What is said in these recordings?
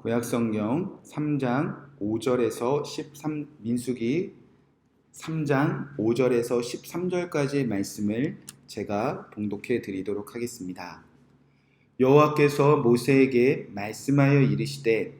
구약성경 3장 5절에서 13 민수기 3장 5절에서 13절까지의 말씀을 제가 봉독해 드리도록 하겠습니다. 여호와께서 모세에게 말씀하여 이르시되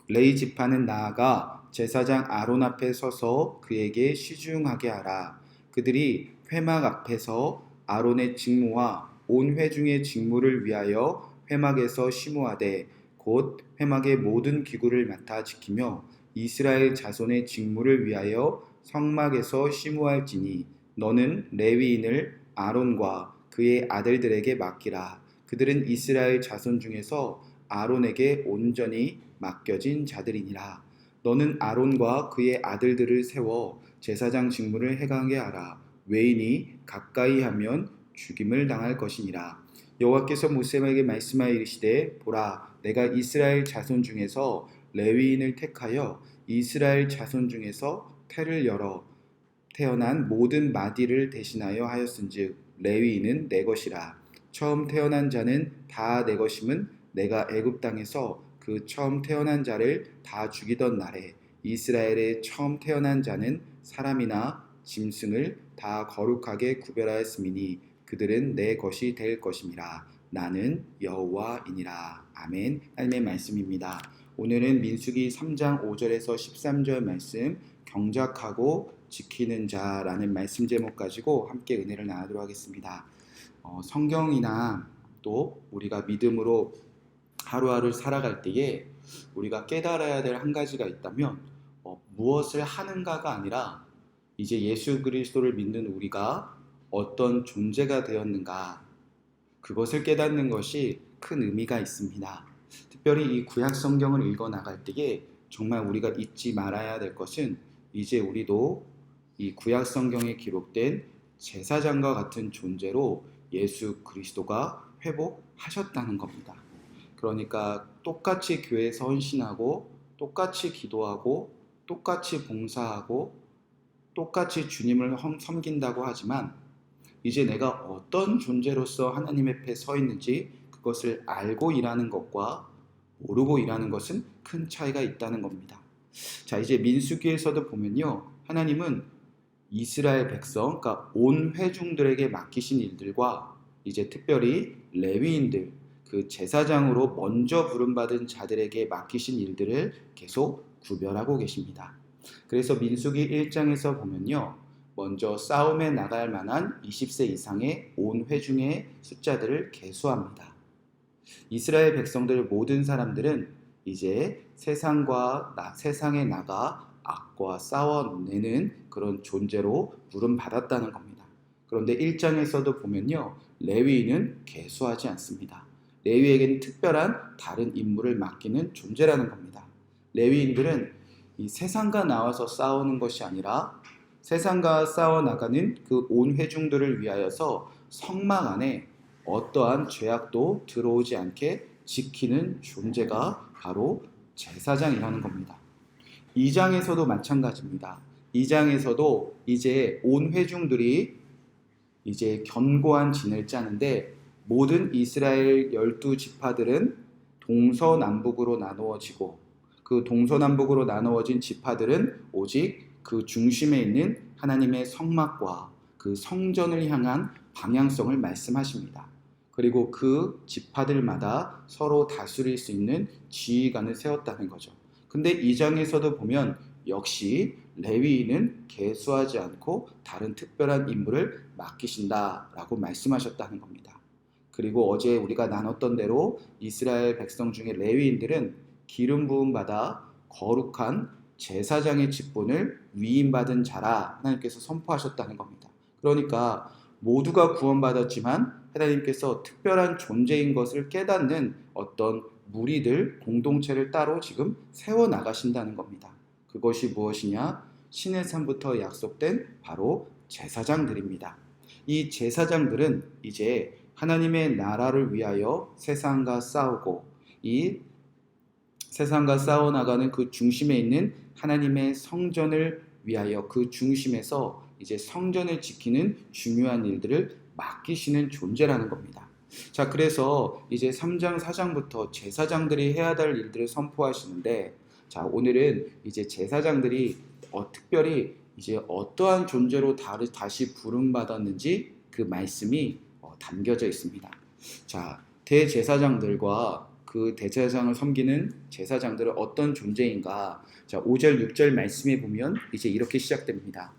레위 지파는 나아가 제사장 아론 앞에 서서 그에게 시중하게 하라. 그들이 회막 앞에서 아론의 직무와 온 회중의 직무를 위하여 회막에서 심우하되 곧 회막의 모든 기구를 맡아 지키며 이스라엘 자손의 직무를 위하여 성막에서 심우할지니 너는 레위인을 아론과 그의 아들들에게 맡기라. 그들은 이스라엘 자손 중에서 아론에게 온전히 맡겨진 자들이니라. 너는 아론과 그의 아들들을 세워 제사장 직무를 행하게 하라. 외인이 가까이 하면 죽임을 당할 것이니라. 여호와께서 모세에게 말씀하여 이르시되 보라, 내가 이스라엘 자손 중에서 레위인을 택하여 이스라엘 자손 중에서 태를 열어 태어난 모든 마디를 대신하여 하였은즉 레위인은 내 것이라. 처음 태어난 자는 다 내 것임은 내가 애굽 땅에서 그 처음 태어난 자를 다 죽이던 날에 이스라엘의 처음 태어난 자는 사람이나 짐승을 다 거룩하게 구별하였음이니 그들은 내 것이 될 것임이라. 나는 여호와이니라. 아멘. 하나님의 말씀입니다. 오늘은 민수기 3장 5절에서 13절 말씀, 경작하고 지키는 자라는 말씀 제목 가지고 함께 은혜를 나누도록 하겠습니다. 성경이나 또 우리가 믿음으로 하루하루를 살아갈 때에 우리가 깨달아야 될 한 가지가 있다면 무엇을 하는가가 아니라 이제 예수 그리스도를 믿는 우리가 어떤 존재가 되었는가, 그것을 깨닫는 것이 큰 의미가 있습니다. 특별히 이 구약 성경을 읽어 나갈 때에 정말 우리가 잊지 말아야 될 것은 이제 우리도 이 구약 성경에 기록된 제사장과 같은 존재로 예수 그리스도가 회복하셨다는 겁니다. 그러니까 똑같이 교회에서 헌신하고 똑같이 기도하고 똑같이 봉사하고 똑같이 주님을 섬긴다고 하지만 이제 내가 어떤 존재로서 하나님 앞에 서 있는지 그것을 알고 일하는 것과 모르고 일하는 것은 큰 차이가 있다는 겁니다. 자, 이제 민수기에서도 보면요, 하나님은 이스라엘 백성, 그러니까 온 회중들에게 맡기신 일들과 이제 특별히 레위인들, 그 제사장으로 먼저 부름받은 자들에게 맡기신 일들을 계속 구별하고 계십니다. 그래서 민수기 1장에서 보면요, 먼저 싸움에 나갈 만한 20세 이상의 온 회중의 숫자들을 계수합니다. 이스라엘 백성들 모든 사람들은 이제 세상에 나가 악과 싸워내는 그런 존재로 부름받았다는 겁니다. 그런데 1장에서도 보면요, 레위인은 계수하지 않습니다. 레위에게는 특별한 다른 임무를 맡기는 존재라는 겁니다. 레위인들은 이 세상과 나와서 싸우는 것이 아니라 세상과 싸워나가는 그 온 회중들을 위하여서 성막 안에 어떠한 죄악도 들어오지 않게 지키는 존재가 바로 제사장이라는 겁니다. 2장에서도 마찬가지입니다. 2장에서도 이제 온 회중들이 이제 견고한 진을 짜는데 모든 이스라엘 12지파들은 동서남북으로 나누어지고 그 동서남북으로 나누어진 지파들은 오직 그 중심에 있는 하나님의 성막과 그 성전을 향한 방향성을 말씀하십니다. 그리고 그 지파들마다 서로 다스릴 수 있는 지휘관을 세웠다는 거죠. 근데 2장에서도 보면 역시 레위인은 계수하지 않고 다른 특별한 임무를 맡기신다라고 말씀하셨다는 겁니다. 그리고 어제 우리가 나눴던 대로 이스라엘 백성 중에 레위인들은 기름 부음 받아 거룩한 제사장의 직분을 위임받은 자라 하나님께서 선포하셨다는 겁니다. 그러니까 모두가 구원받았지만 하나님께서 특별한 존재인 것을 깨닫는 어떤 무리들, 공동체를 따로 지금 세워나가신다는 겁니다. 그것이 무엇이냐? 신의 산부터 약속된 바로 제사장들입니다. 이 제사장들은 이제 하나님의 나라를 위하여 세상과 싸우고 이 세상과 싸워나가는 그 중심에 있는 하나님의 성전을 위하여 그 중심에서 이제 성전을 지키는 중요한 일들을 맡기시는 존재라는 겁니다. 자, 그래서 이제 3장, 4장부터 제사장들이 해야 될 일들을 선포하시는데, 자, 오늘은 이제 제사장들이 특별히 이제 어떠한 존재로 다시 부름받았는지 그 말씀이 담겨져 있습니다. 자, 대제사장들과 그 대제사장을 섬기는 제사장들은 어떤 존재인가? 자, 5절, 6절 말씀에 보면 이제 이렇게 시작됩니다.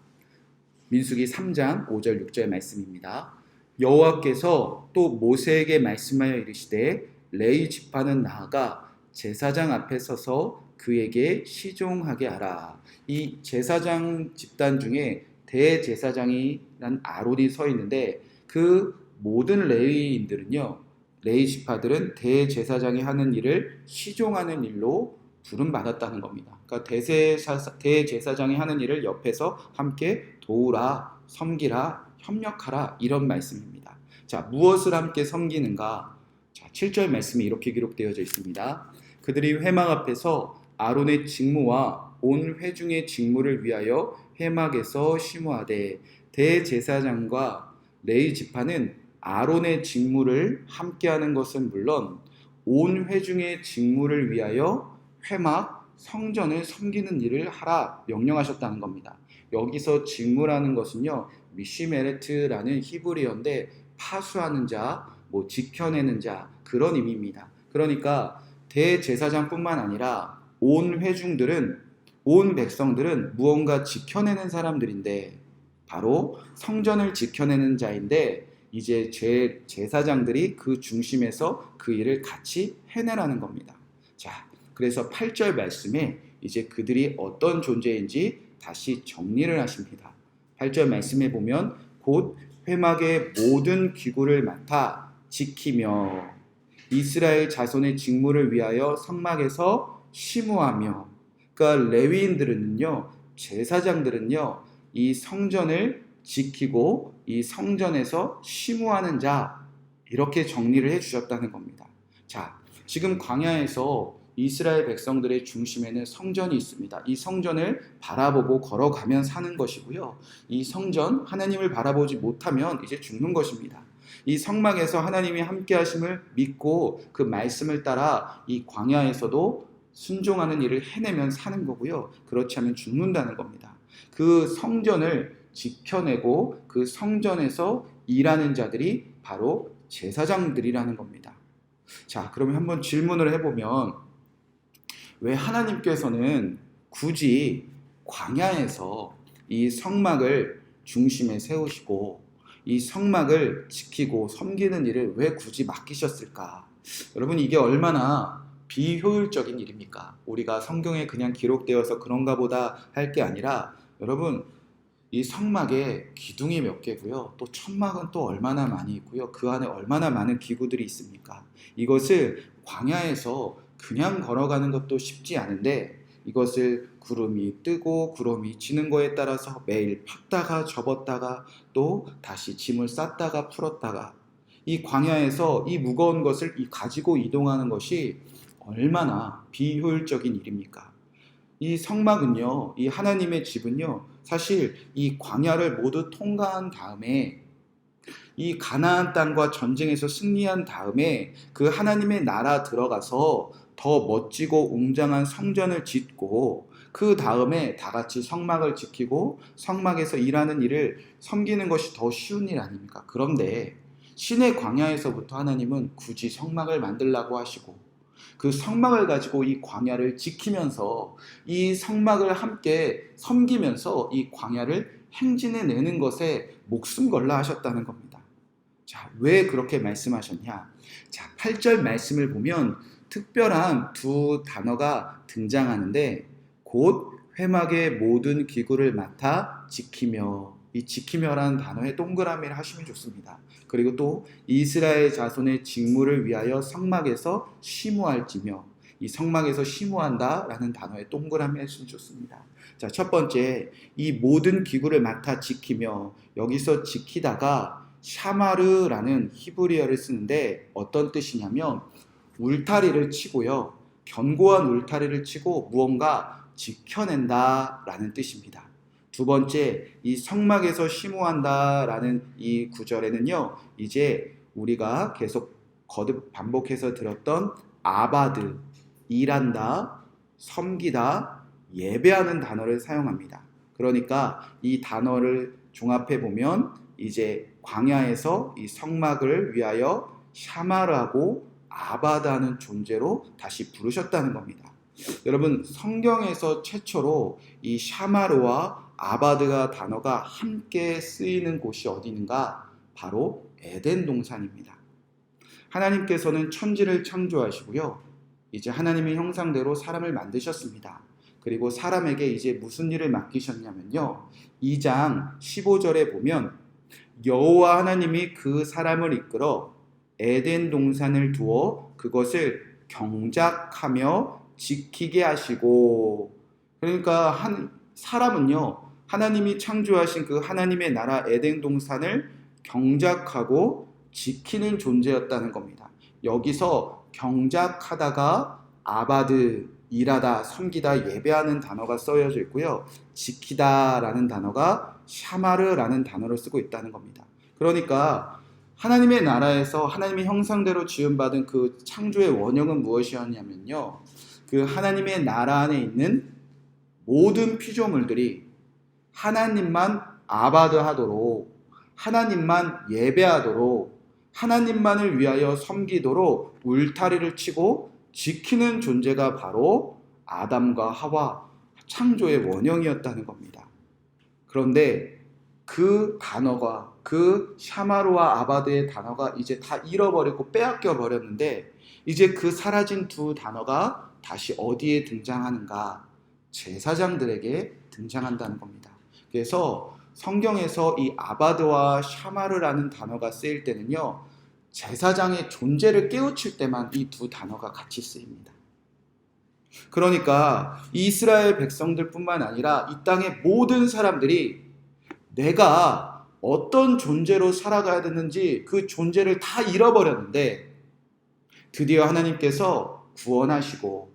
민수기 3장 5절, 6절 말씀입니다. 여호와께서 또 모세에게 말씀하여 이르시되 레위 지파는 나아가 제사장 앞에 서서 그에게 시종하게 하라. 이 제사장 집단 중에 대제사장이란 아론이 서 있는데 그 모든 레위인들은요, 레위 지파들은 대제사장이 하는 일을 시종하는 일로 부름받았다는 겁니다. 그러니까 대제사장이 하는 일을 옆에서 함께 도우라, 섬기라, 협력하라, 이런 말씀입니다. 자, 무엇을 함께 섬기는가? 자, 7절 말씀이 이렇게 기록되어져 있습니다. 그들이 회막 앞에서 아론의 직무와 온 회중의 직무를 위하여 회막에서 심호하되 대제사장과 레위 지파는 아론의 직무를 함께하는 것은 물론 온 회중의 직무를 위하여 회막, 성전을 섬기는 일을 하라 명령하셨다는 겁니다. 여기서 직무라는 것은요, 미시메레트라는 히브리어인데 파수하는 자, 지켜내는 자, 그런 의미입니다. 그러니까 대제사장뿐만 아니라 온 회중들은, 온 백성들은 무언가 지켜내는 사람들인데 바로 성전을 지켜내는 자인데 이제 제사장들이 그 중심에서 그 일을 같이 해내라는 겁니다. 자, 그래서 8절 말씀에 이제 그들이 어떤 존재인지 다시 정리를 하십니다. 8절 말씀에 보면 곧 회막의 모든 기구를 맡아 지키며 이스라엘 자손의 직무를 위하여 성막에서 심호하며, 그러니까 레위인들은요, 제사장들은요, 이 성전을 지키고 이 성전에서 심호하는 자, 이렇게 정리를 해주셨다는 겁니다. 자, 지금 광야에서 이스라엘 백성들의 중심에는 성전이 있습니다. 이 성전을 바라보고 걸어가면 사는 것이고요. 이 성전, 하나님을 바라보지 못하면 이제 죽는 것입니다. 이 성막에서 하나님이 함께 하심을 믿고 그 말씀을 따라 이 광야에서도 순종하는 일을 해내면 사는 거고요. 그렇지 않으면 죽는다는 겁니다. 그 성전을 지켜내고 그 성전에서 일하는 자들이 바로 제사장들이라는 겁니다. 자, 그러면 한번 질문을 해보면 왜 하나님께서는 굳이 광야에서 이 성막을 중심에 세우시고 이 성막을 지키고 섬기는 일을 왜 굳이 맡기셨을까? 여러분, 이게 얼마나 비효율적인 일입니까? 우리가 성경에 그냥 기록되어서 그런가 보다 할 게 아니라, 여러분, 이 성막에 기둥이 몇 개고요. 또 천막은 또 얼마나 많이 있고요. 그 안에 얼마나 많은 기구들이 있습니까? 이것을 광야에서 그냥 걸어가는 것도 쉽지 않은데 이것을 구름이 뜨고 구름이 지는 거에 따라서 매일 팠다가 접었다가 또 다시 짐을 쌌다가 풀었다가 이 광야에서 이 무거운 것을 가지고 이동하는 것이 얼마나 비효율적인 일입니까? 이 성막은요, 이 하나님의 집은요, 사실 이 광야를 모두 통과한 다음에 이 가나안 땅과 전쟁에서 승리한 다음에 그 하나님의 나라 들어가서 더 멋지고 웅장한 성전을 짓고 그 다음에 다 같이 성막을 지키고 성막에서 일하는 일을 섬기는 것이 더 쉬운 일 아닙니까? 그런데 신의 광야에서부터 하나님은 굳이 성막을 만들라고 하시고 그 성막을 가지고 이 광야를 지키면서 이 성막을 함께 섬기면서 이 광야를 행진해내는 것에 목숨 걸라 하셨다는 겁니다. 자, 왜 그렇게 말씀하셨냐? 자, 8절 말씀을 보면 특별한 두 단어가 등장하는데 곧 회막의 모든 기구를 맡아 지키며, 이 지키며라는 단어에 동그라미를 하시면 좋습니다. 그리고 또 이스라엘 자손의 직무를 위하여 성막에서 심호할지며, 이 성막에서 심호한다 라는 단어에 동그라미 하시면 좋습니다. 자, 첫 번째, 이 모든 기구를 맡아 지키며, 여기서 지키다가 샤마르라는 히브리어를 쓰는데 어떤 뜻이냐면 울타리를 치고요, 견고한 울타리를 치고 무언가 지켜낸다 라는 뜻입니다. 두 번째, 이 성막에서 심호한다 라는 이 구절에는요, 이제 우리가 계속 거듭 반복해서 들었던 아바드, 일한다, 섬기다, 예배하는 단어를 사용합니다. 그러니까 이 단어를 종합해 보면 이제 광야에서 이 성막을 위하여 샤마르하고 아바다는 존재로 다시 부르셨다는 겁니다. 여러분, 성경에서 최초로 이 샤마르와 아바드가 단어가 함께 쓰이는 곳이 어디 있는가? 바로 에덴 동산입니다. 하나님께서는 천지를 창조하시고요. 이제 하나님의 형상대로 사람을 만드셨습니다. 그리고 사람에게 이제 무슨 일을 맡기셨냐면요. 2장 15절에 보면 여호와 하나님이 그 사람을 이끌어 에덴 동산을 두어 그것을 경작하며 지키게 하시고, 그러니까 사람은요 하나님이 창조하신 그 하나님의 나라 에덴 동산을 경작하고 지키는 존재였다는 겁니다. 여기서 경작하다가 아바드, 일하다, 섬기다, 예배하는 단어가 쓰여져 있고요. 지키다라는 단어가 샤마르라는 단어를 쓰고 있다는 겁니다. 그러니까 하나님의 나라에서 하나님의 형상대로 지음받은 그 창조의 원형은 무엇이었냐면요. 그 하나님의 나라 안에 있는 모든 피조물들이 하나님만 아바드하도록, 하나님만 예배하도록, 하나님만을 위하여 섬기도록 울타리를 치고 지키는 존재가 바로 아담과 하와, 창조의 원형이었다는 겁니다. 그런데 그 단어가, 그 샤마르와 아바드의 단어가 이제 다 잃어버리고 빼앗겨 버렸는데, 이제 그 사라진 두 단어가 다시 어디에 등장하는가? 제사장들에게 등장한다는 겁니다. 그래서 성경에서 이 아바드와 샤마르라는 단어가 쓰일 때는요, 제사장의 존재를 깨우칠 때만 이 두 단어가 같이 쓰입니다. 그러니까 이스라엘 백성들뿐만 아니라 이 땅의 모든 사람들이 내가 어떤 존재로 살아가야 되는지 그 존재를 다 잃어버렸는데, 드디어 하나님께서 구원하시고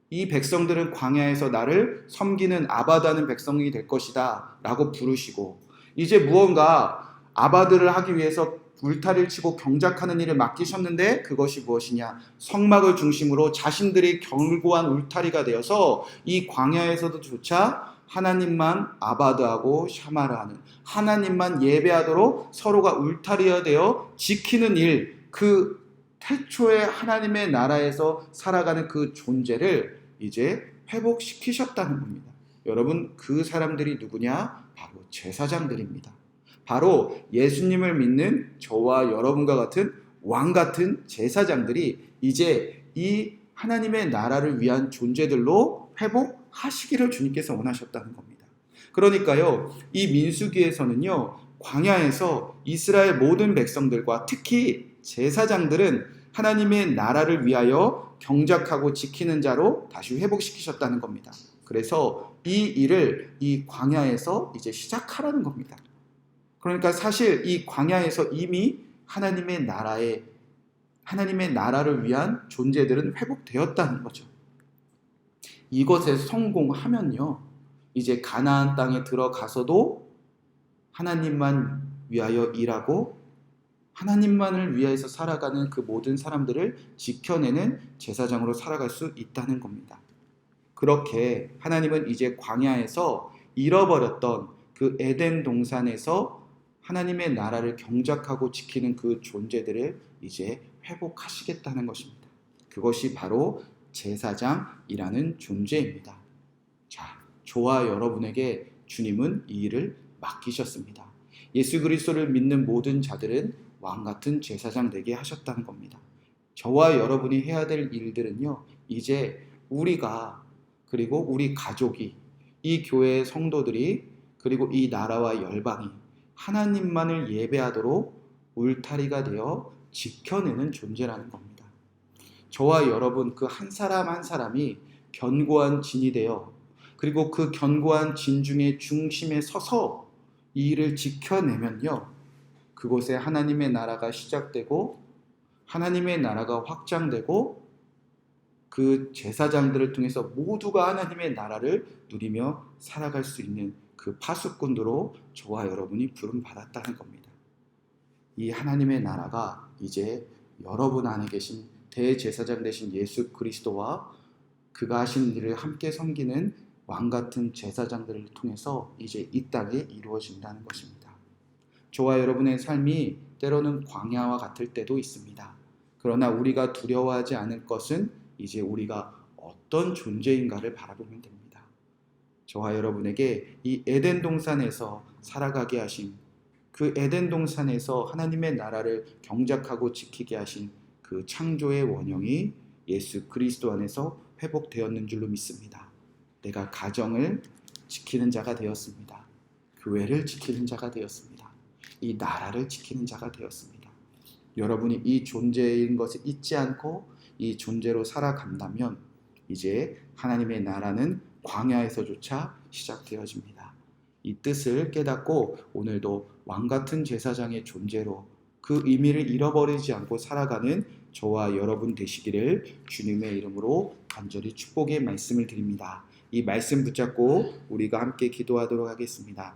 이 백성들은 광야에서 나를 섬기는 아바다는 백성이 될 것이다 라고 부르시고, 이제 무언가 아바드를 하기 위해서 울타리를 치고 경작하는 일을 맡기셨는데, 그것이 무엇이냐? 성막을 중심으로 자신들이 견고한 울타리가 되어서 이 광야에서도 조차 하나님만 아바드하고 샤마르하는, 하나님만 예배하도록 서로가 울타리가 되어 지키는 일, 그 태초에 하나님의 나라에서 살아가는 그 존재를 이제 회복시키셨다는 겁니다. 여러분, 그 사람들이 누구냐? 바로 제사장들입니다. 바로 예수님을 믿는 저와 여러분과 같은 왕 같은 제사장들이 이제 이 하나님의 나라를 위한 존재들로 회복하시기를 주님께서 원하셨다는 겁니다. 그러니까요, 이 민수기에서는요, 광야에서 이스라엘 모든 백성들과 특히 제사장들은 하나님의 나라를 위하여 경작하고 지키는 자로 다시 회복시키셨다는 겁니다. 그래서 이 일을 이 광야에서 이제 시작하라는 겁니다. 그러니까 사실 이 광야에서 이미 하나님의 나라를 위한 존재들은 회복되었다는 거죠. 이것에 성공하면요, 이제 가나안 땅에 들어가서도 하나님만 위하여 일하고 하나님만을 위해서 살아가는 그 모든 사람들을 지켜내는 제사장으로 살아갈 수 있다는 겁니다. 그렇게 하나님은 이제 광야에서 잃어버렸던 그 에덴 동산에서 하나님의 나라를 경작하고 지키는 그 존재들을 이제 회복하시겠다는 것입니다. 그것이 바로 제사장이라는 존재입니다. 자, 저와 여러분에게 주님은 이 일을 맡기셨습니다. 예수 그리스도를 믿는 모든 자들은 왕 같은 제사장 되게 하셨다는 겁니다. 저와 여러분이 해야 될 일들은요, 이제 우리가, 그리고 우리 가족이, 이 교회의 성도들이, 그리고 이 나라와 열방이 하나님만을 예배하도록 울타리가 되어 지켜내는 존재라는 겁니다. 저와 여러분 그 한 사람 한 사람이 견고한 진이 되어, 그리고 그 견고한 진 중에 중심에 서서 이 일을 지켜내면요, 그곳에 하나님의 나라가 시작되고 하나님의 나라가 확장되고 그 제사장들을 통해서 모두가 하나님의 나라를 누리며 살아갈 수 있는 그 파수꾼으로 저와 여러분이 부름받았다는 겁니다. 이 하나님의 나라가 이제 여러분 안에 계신 대제사장 되신 예수 그리스도와 그가 하신 일을 함께 섬기는 왕같은 제사장들을 통해서 이제 이 땅에 이루어진다는 것입니다. 저와 여러분의 삶이 때로는 광야와 같을 때도 있습니다. 그러나 우리가 두려워하지 않을 것은 이제 우리가 어떤 존재인가를 바라보면 됩니다. 저와 여러분에게 이 에덴 동산에서 살아가게 하신, 그 에덴 동산에서 하나님의 나라를 경작하고 지키게 하신 그 창조의 원형이 예수 그리스도 안에서 회복되었는 줄로 믿습니다. 내가 가정을 지키는 자가 되었습니다. 교회를 지키는 자가 되었습니다. 이 나라를 지키는 자가 되었습니다. 여러분이 이 존재인 것을 잊지 않고 이 존재로 살아간다면 이제 하나님의 나라는 광야에서조차 시작되어집니다. 이 뜻을 깨닫고 오늘도 왕같은 제사장의 존재로 그 의미를 잃어버리지 않고 살아가는 저와 여러분 되시기를 주님의 이름으로 간절히 축복의 말씀을 드립니다. 이 말씀 붙잡고 우리가 함께 기도하도록 하겠습니다.